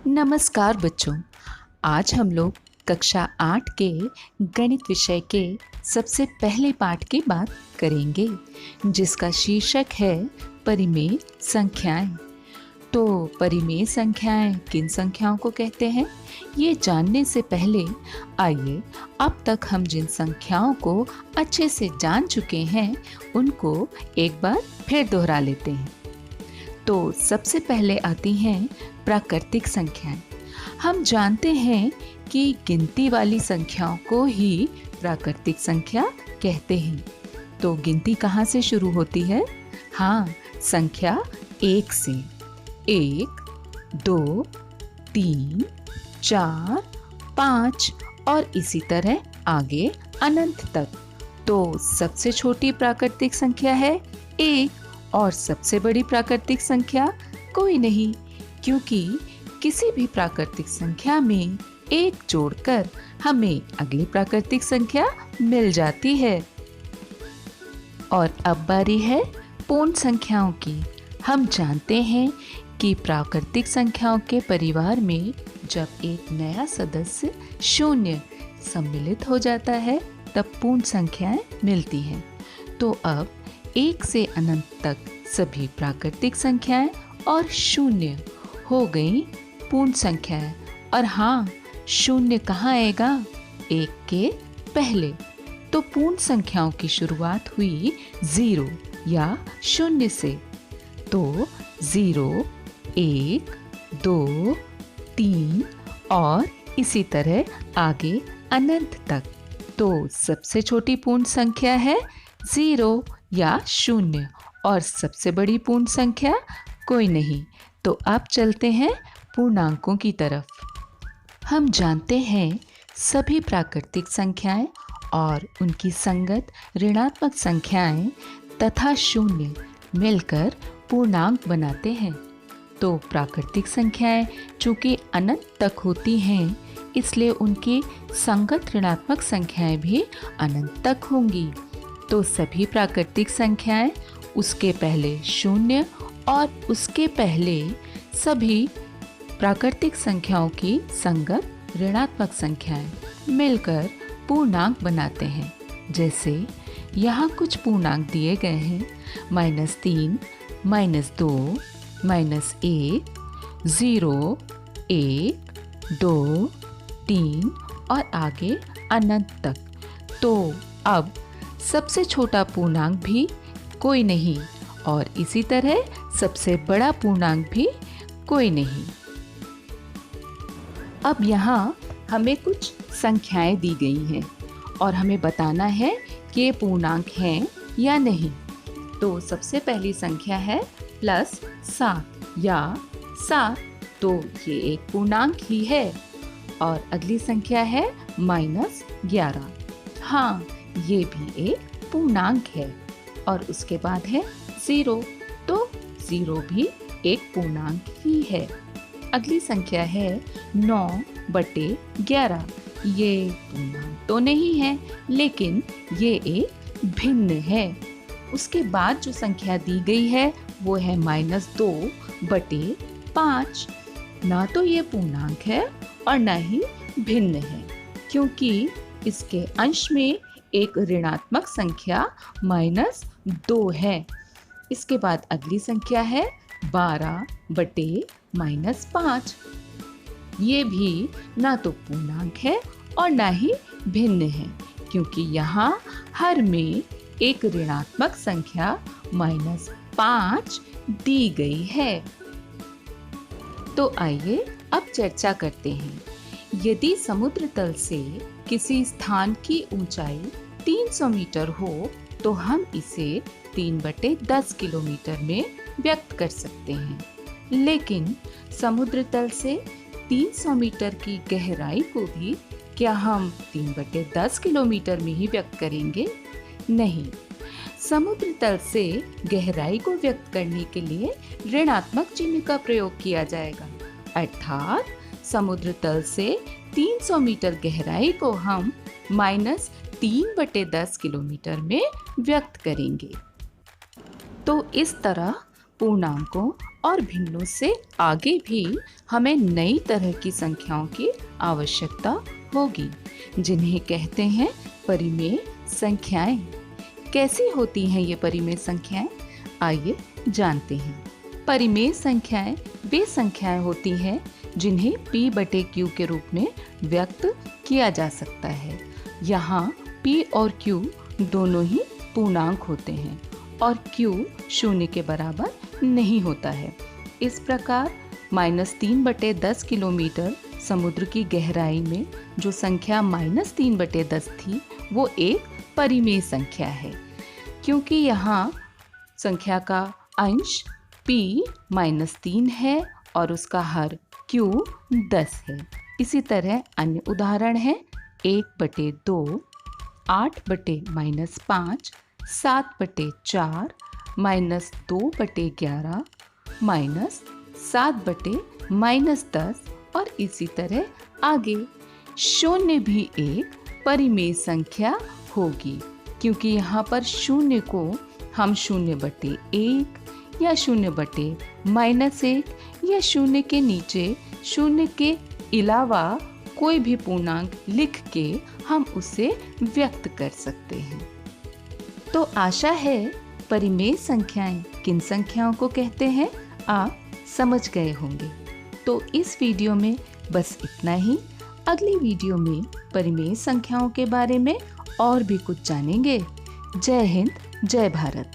नमस्कार बच्चों। आज हम लोग कक्षा 8 के गणित विषय के सबसे पहले पाठ की बात करेंगे, जिसका शीर्षक है परिमेय संख्याएं। तो परिमेय संख्याएं किन संख्याओं को कहते हैं, ये जानने से पहले आइए अब तक हम जिन संख्याओं को अच्छे से जान चुके हैं उनको एक बार फिर दोहरा लेते हैं। तो सबसे पहले आती हैं प्राकृतिक संख्याएं। हम जानते हैं कि गिनती वाली संख्याओं को ही प्राकृतिक संख्या कहते हैं। तो गिनती कहाँ से शुरू होती है? हाँ, संख्या 1 से। 1, 2, 3, 4, 5 और इसी तरह आगे अनंत तक। तो सबसे छोटी प्राकृतिक संख्या है 1 और सबसे बड़ी प्राकृतिक संख्या कोई नहीं, क्योंकि किसी भी प्राकृतिक संख्या में 1 जोड़कर हमें अगली प्राकृतिक संख्या मिल जाती है। और अब बारी है पूर्ण संख्याओं की। हम जानते हैं कि प्राकृतिक संख्याओं के परिवार में जब एक नया सदस्य शून्य सम्मिलित हो जाता है तब पूर्ण संख्याएं मिलती हैं। तो अब 1 से अनंत तक सभी प्राकृतिक संख्याएं और शून्य हो गई पूर्ण संख्याएं। और हाँ, शून्य कहाँ आएगा? 1 के पहले। तो पूर्ण संख्याओं की शुरुआत हुई 0 या शून्य से। तो 0, 1, 2, 3 और इसी तरह आगे अनंत तक। तो सबसे छोटी पूर्ण संख्या है 0 या शून्य और सबसे बड़ी पूर्ण संख्या कोई नहीं। तो अब चलते हैं पूर्णांकों की तरफ। हम जानते हैं सभी प्राकृतिक संख्याएं और उनकी संगत ऋणात्मक संख्याएं तथा शून्य मिलकर पूर्णांक बनाते हैं। तो प्राकृतिक संख्याएं चूंकि अनंत तक होती हैं, इसलिए उनकी संगत ऋणात्मक संख्याएं भी अनंत तक होंगी। तो सभी प्राकृतिक संख्याएं, उसके पहले शून्य और उसके पहले सभी प्राकृतिक संख्याओं की संगत ऋणात्मक संख्याएं मिलकर पूर्णांक बनाते हैं। जैसे यहाँ कुछ पूर्णांक दिए गए हैं: -3, -2, -1, 0, 1, 2, 3 और आगे अनंत तक। तो अब सबसे छोटा पूर्णांक भी कोई नहीं और इसी तरह सबसे बड़ा पूर्णांक भी कोई नहीं। अब यहाँ हमें कुछ संख्याएं दी गई हैं और हमें बताना है कि ये पूर्णांक हैं या नहीं। तो सबसे पहली संख्या है +7 या 7। तो ये एक पूर्णांक ही है। और अगली संख्या है -11। हाँ, ये भी एक पूर्णांक है। और उसके बाद है 0। तो 0 भी एक पूर्णांक ही है। अगली संख्या है 9/11। ये पूर्णांक तो नहीं है, लेकिन ये एक भिन्न है। उसके बाद जो संख्या दी गई है वो है -2/5। ना तो ये पूर्णांक है और ना ही भिन्न है, क्योंकि इसके अंश में एक ऋणात्मक संख्या -2 है। इसके बाद अगली संख्या है 12/-5। ये भी ना तो पूर्णांक है और ना ही भिन्न है, क्योंकि यहाँ हर में एक ऋणात्मक संख्या -5 दी गई है। तो आइए अब चर्चा करते हैं। यदि समुद्र तल से किसी स्थान की ऊंचाई 300 मीटर हो तो हम इसे 3/10 किलोमीटर में व्यक्त कर सकते हैं। लेकिन समुद्र तल से 300 मीटर की गहराई को भी क्या हम 3/10 किलोमीटर में ही व्यक्त करेंगे? नहीं, समुद्र तल से गहराई को व्यक्त करने के लिए ऋणात्मक चिन्ह का प्रयोग किया जाएगा। अर्थात समुद्र तल से 300 मीटर गहराई को हम -3/10 किलोमीटर में व्यक्त करेंगे। तो इस तरह पूर्णांकों और भिन्नों से आगे भी हमें नई तरह की संख्याओं की आवश्यकता होगी, जिन्हें कहते हैं परिमेय संख्याएं। कैसी होती हैं ये परिमेय संख्याएं? आइए जानते हैं। परिमेय संख्याएं वे संख्याएं होती हैं जिन्हें p/q के रूप में व्यक्त किया जा सकता है। यहाँ p और q दोनों ही पूर्णांक होते हैं और q शून्य के बराबर नहीं होता है। इस प्रकार -3/10 किलोमीटर समुद्र की गहराई में जो संख्या -3/10 थी वो एक परिमेय संख्या है, क्योंकि यहाँ संख्या का अंश p-3 है और उसका हर q 10 है। इसी तरह अन्य उदाहरण है 1/2, 8/-5, 7/4, -2/11, -7/-10 और इसी तरह आगे। शून्य भी एक परिमेय संख्या होगी, क्योंकि यहाँ पर शून्य को हम 0/1 या 0/-1 या शून्य के नीचे शून्य के अलावा कोई भी पूर्णांक लिख के हम उसे व्यक्त कर सकते हैं। तो आशा है परिमेय संख्याएं किन संख्याओं को कहते हैं आप समझ गए होंगे। तो इस वीडियो में बस इतना ही। अगली वीडियो में परिमेय संख्याओं के बारे में और भी कुछ जानेंगे। जय हिंद, जय भारत।